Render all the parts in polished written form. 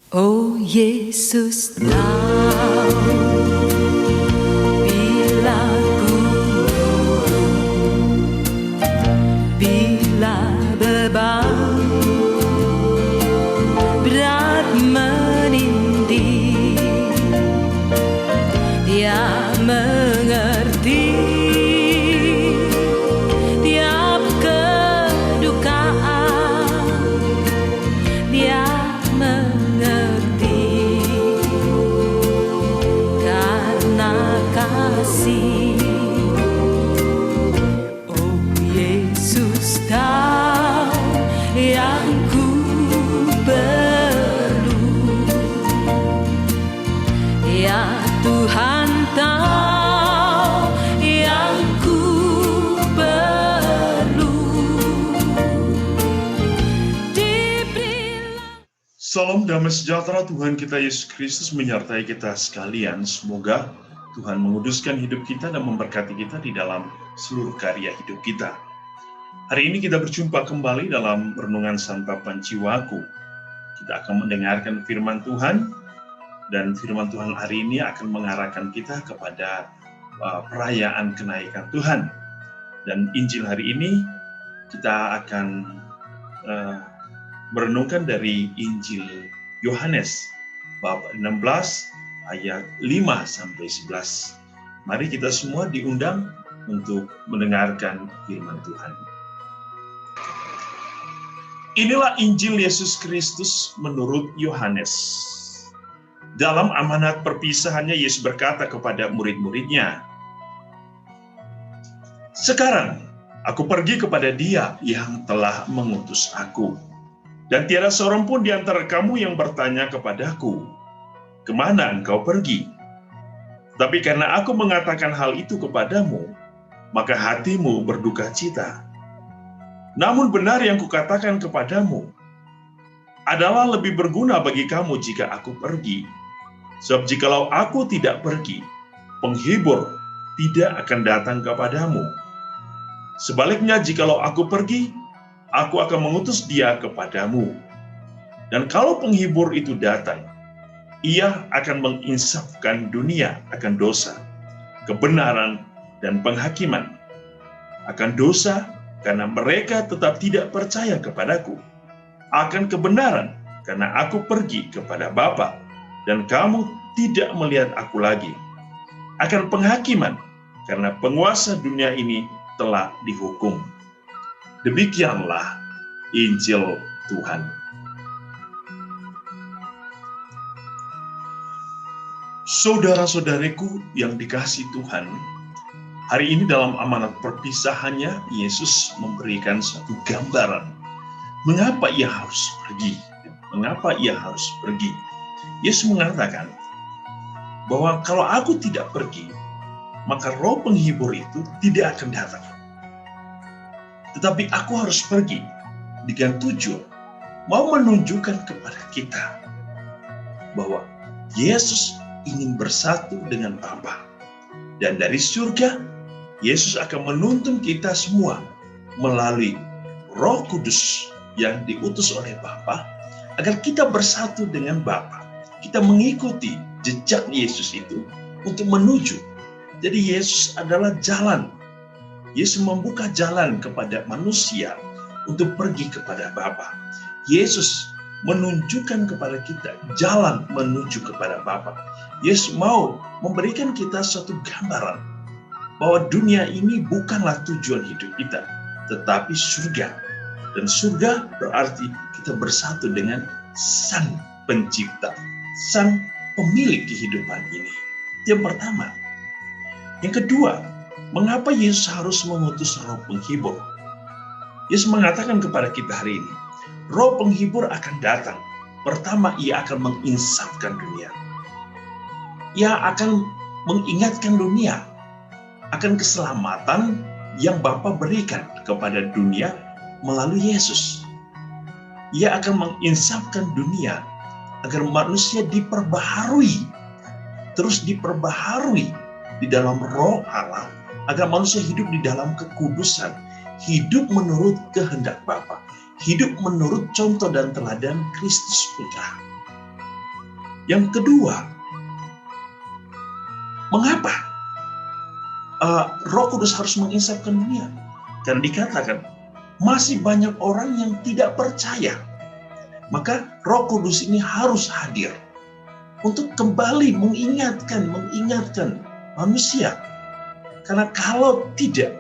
Oh Yesus, tahu bila ku bila beban berat menindih, Dia mengerti tiap kedukaan, Dia mengerti karena kasih. Oh Yesus, tahu yang ku perlu, ya Tuhan tahu yang ku perlu. Salam damai sejahtera Tuhan kita Yesus Kristus menyertai kita sekalian. Semoga Tuhan menguduskan hidup kita dan memberkati kita di dalam seluruh karya hidup kita. Hari ini kita berjumpa kembali dalam Renungan Santapan Jiwaku. Kita akan mendengarkan firman Tuhan, dan firman Tuhan hari ini akan mengarahkan kita kepada perayaan kenaikan Tuhan. Dan Injil hari ini kita akan merenungkan dari Injil Yohanes bab 16 ayat 5-11. Mari kita semua diundang untuk mendengarkan firman Tuhan. Inilah Injil Yesus Kristus menurut Yohanes. Dalam amanat perpisahannya, Yesus berkata kepada murid-muridnya, "Sekarang aku pergi kepada Dia yang telah mengutus aku. Dan tiada seorang pun di antara kamu yang bertanya kepadaku, 'Kemana engkau pergi?' Tapi karena aku mengatakan hal itu kepadamu, maka hatimu berduka cita. Namun benar yang kukatakan kepadamu adalah lebih berguna bagi kamu jika aku pergi. Sebab jikalau aku tidak pergi, penghibur tidak akan datang kepadamu. Sebaliknya jikalau aku pergi, aku akan mengutus Dia kepadamu. Dan kalau penghibur itu datang, Ia akan menginsafkan dunia akan dosa, kebenaran, dan penghakiman. Akan dosa, karena mereka tetap tidak percaya kepadaku. Akan kebenaran, karena aku pergi kepada Bapa, dan kamu tidak melihat aku lagi. Akan penghakiman, karena penguasa dunia ini telah dihukum." Demikianlah Injil Tuhan. Saudara-saudariku yang dikasihi Tuhan, hari ini dalam amanat perpisahannya, Yesus memberikan satu gambaran mengapa Ia harus pergi. Mengapa Ia harus pergi? Yesus mengatakan bahwa kalau aku tidak pergi, maka Roh Penghibur itu tidak akan datang. Tetapi aku harus pergi dengan tujuan mau menunjukkan kepada kita bahwa Yesus ingin bersatu dengan Bapa. Dan dari surga, Yesus akan menuntun kita semua melalui Roh Kudus yang diutus oleh Bapa agar kita bersatu dengan Bapa. Kita mengikuti jejak Yesus itu untuk menuju. Jadi Yesus adalah jalan. Yesus membuka jalan kepada manusia untuk pergi kepada Bapa. Yesus menunjukkan kepada kita jalan menuju kepada Bapa. Yesus mau memberikan kita suatu gambaran bahwa dunia ini bukanlah tujuan hidup kita, tetapi surga. Dan surga berarti kita bersatu dengan Sang Pencipta, Sang Pemilik kehidupan ini. Yang pertama. Yang kedua, mengapa Yesus harus mengutus Roh Penghibur? Yesus mengatakan kepada kita hari ini, Roh Penghibur akan datang. Pertama, Ia akan menginsafkan dunia. Ia akan mengingatkan dunia akan keselamatan yang Bapa berikan kepada dunia melalui Yesus. Ia akan menginsafkan dunia agar manusia diperbaharui, terus diperbaharui di dalam Roh Allah, agar manusia hidup di dalam kekudusan, hidup menurut kehendak Bapa, hidup menurut contoh dan teladan Kristus Putra. Yang kedua, mengapa Roh Kudus harus menginsafkan dunia? Karena dikatakan masih banyak orang yang tidak percaya. Maka Roh Kudus ini harus hadir untuk kembali mengingatkan manusia. Karena kalau tidak,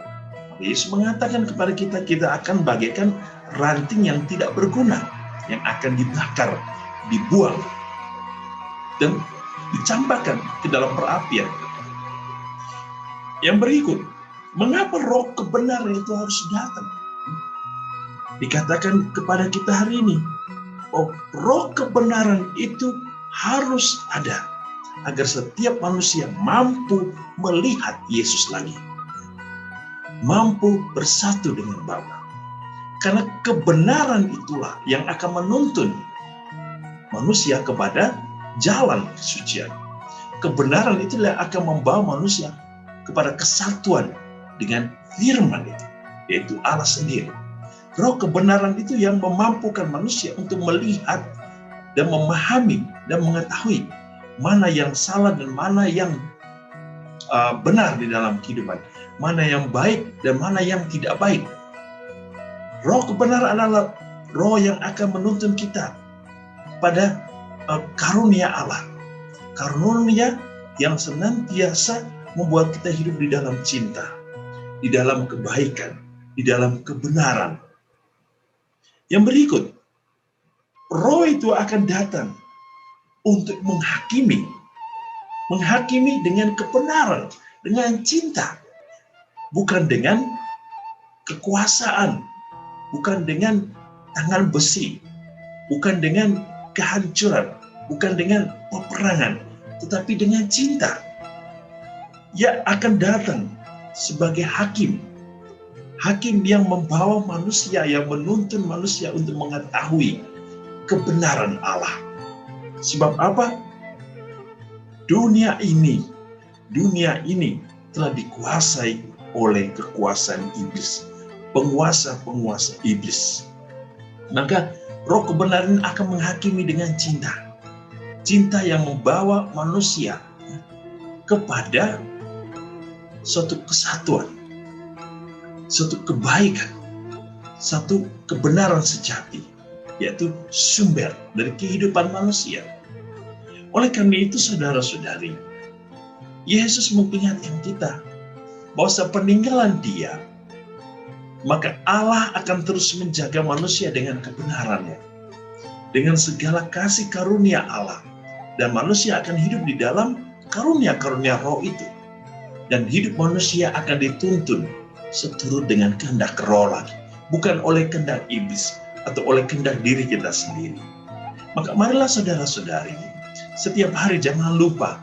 Yesus mengatakan kepada kita, kita akan bagaikan ranting yang tidak berguna, yang akan dibakar, dibuang, dan dicampakkan ke dalam perapian. Yang berikut, mengapa roh kebenaran itu harus datang? Dikatakan kepada kita hari ini, roh kebenaran itu harus ada agar setiap manusia mampu melihat Yesus lagi, mampu bersatu dengan Bapa. Karena kebenaran itulah yang akan menuntun manusia kepada jalan kesucian. Kebenaran itulah yang akan membawa manusia kepada kesatuan dengan firman itu, yaitu Allah sendiri. Roh kebenaran itu yang memampukan manusia untuk melihat dan memahami dan mengetahui mana yang salah dan mana yang benar di dalam kehidupan, mana yang baik dan mana yang tidak baik. Roh kebenaran adalah roh yang akan menuntun kita pada karunia Allah, karunia yang senantiasa membuat kita hidup di dalam cinta, di dalam kebaikan, di dalam kebenaran. Yang berikut, roh itu akan datang untuk menghakimi dengan kebenaran, dengan cinta, bukan dengan kekuasaan, bukan dengan tangan besi, bukan dengan kehancuran, bukan dengan peperangan, tetapi dengan cinta. Ia akan datang sebagai hakim yang membawa manusia, yang menuntun manusia untuk mengetahui kebenaran Allah. Sebab apa? Dunia ini telah dikuasai oleh kekuasaan iblis, penguasa-penguasa iblis. Maka roh kebenaran akan menghakimi dengan cinta. Cinta yang membawa manusia kepada suatu kesatuan, suatu kebaikan, satu kebenaran sejati, yaitu sumber dari kehidupan manusia. Oleh karena itu, saudara-saudari, Yesus mengingatkan kita bahwa sepeninggalan Dia, maka Allah akan terus menjaga manusia dengan kebenarannya, dengan segala kasih karunia Allah, dan manusia akan hidup di dalam karunia-karunia roh itu, dan hidup manusia akan dituntun seturut dengan kehendak roh lagi, bukan oleh kehendak iblis atau oleh kehendak diri kita sendiri. Maka marilah saudara-saudari, setiap hari jangan lupa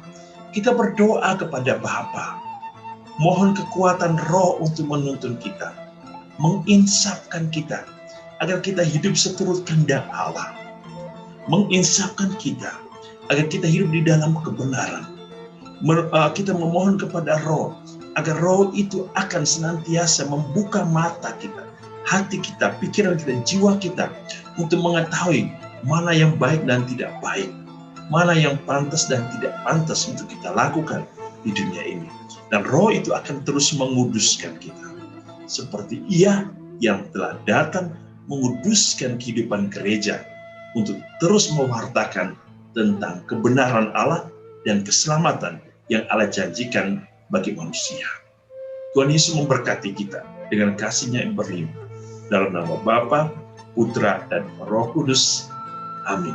kita berdoa kepada Bapa, mohon kekuatan roh untuk menuntun kita, menginsafkan kita agar kita hidup seturut kehendak Allah, menginsafkan kita agar kita hidup di dalam kebenaran. Kita memohon kepada roh agar roh itu akan senantiasa membuka mata kita, hati kita, pikiran kita, jiwa kita untuk mengetahui mana yang baik dan tidak baik, mana yang pantas dan tidak pantas untuk kita lakukan di dunia ini. Dan roh itu akan terus menguduskan kita, seperti Ia yang telah datang menguduskan kehidupan gereja untuk terus mewartakan tentang kebenaran Allah dan keselamatan yang Allah janjikan bagi manusia. Tuhan Yesus memberkati kita dengan kasih-Nya yang berlimpah. Dalam nama Bapa, Putra, dan Roh Kudus. Amin.